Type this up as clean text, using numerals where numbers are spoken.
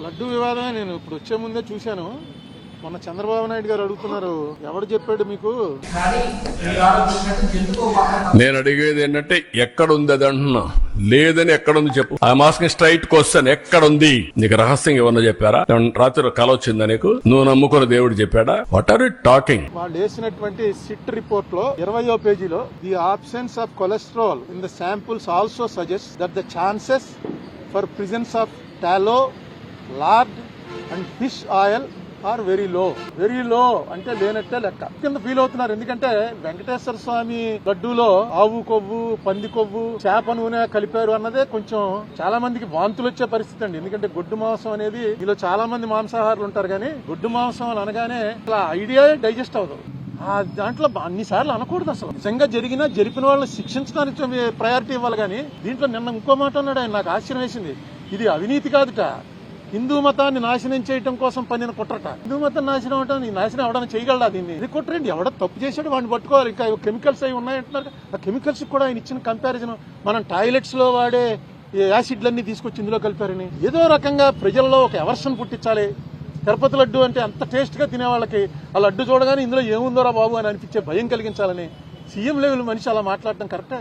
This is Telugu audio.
లడ్డు వివాదమే. నేను ఇప్పుడు వచ్చే ముందే చూశాను. మొన్న చంద్రబాబు నాయుడు గారు అడుగుతున్నారు, ఎవడు చెప్పాడు మీకు? నేను అడిగేది ఏంటంటే ఎక్కడుంది అది అంటున్నా. లేదని ఎక్కడుంది చెప్పు. ఆ మాస్క్ స్ట్రైట్ క్వశ్చన్, ఎక్కడుంది? నీకు రహస్యంగా ఏమన్నా చెప్పారా? రాత్రి కల వచ్చిందా నీకు? నువ్వు నమ్ముకున్న దేవుడు చెప్పాడా? What are you talking? వాళ్ళు వేసినటువంటి సిట్ రిపోర్ట్ లో 20వ పేజీలో the absence of cholesterol in the samples also suggest that the chances for presence of tallow, lard and fish oil are very low. Very low అంటే లేనట్టే లెక్క కింద ఫీల్ అవుతున్నారు. ఎందుకంటే వెంకటేశ్వర స్వామి లడ్డూలో ఆవు కొవ్వు, పంది కొవ్వు, చేప నూనె కలిపారు అన్నదే కొంచెం చాలా మందికి వాంతులు వచ్చే పరిస్థితి అండి. ఎందుకంటే గొడ్డు మాంసం అనేది, ఇలా చాలా మంది మాంసాహారులు ఉంటారు కానీ గొడ్డు మాంసం అని అనగానే అలా ఐడియా డైజెస్ట్ అవ్వదు. ఆ దాంట్లో అన్నిసార్లు అనకూడదు. అసలు నిజంగా జరిపిన వాళ్ళని శిక్షించడానికి ప్రయారిటీ ఇవ్వాలి. కానీ దీంట్లో నిన్న ఇంకో మాట అన్నాడు ఆయన, నాకు ఆశ్చర్యం వేసింది. ఇది అవినీతి కాదుట, హిందూ మతాన్ని నాశనం చేయడం కోసం పనిన కుట్రట. హిందూ మతం నాశనం అవడం, నీ నాశనం ఎవడన్నా చేయగలడా దీన్ని? ఇది కుట్రండి. ఎవడో తప్పు చేశాడు వాడిని పట్టుకోవాలి. ఇంకా కెమికల్స్ అవి ఉన్నాయంటున్నారు. ఆ కెమికల్స్ కూడా ఆయన ఇచ్చిన కంపారిజన్, మనం టాయిలెట్స్ లో వాడే యాసిడ్లన్నీ తీసుకొచ్చి ఇందులో కలిపారని ఏదో రకంగా ప్రజల్లో ఒక ఎవర్షన్ పుట్టించాలి. తిరుపతి లడ్డు అంటే అంత టేస్ట్ గా తినే వాళ్ళకి ఆ లడ్డు చూడగానే ఇందులో ఏముందోరా బాబు అని అనిపించే భయం కలిగించాలని సీఎం లెవెల్ మనిషి అలా మాట్లాడటం కరెక్టే?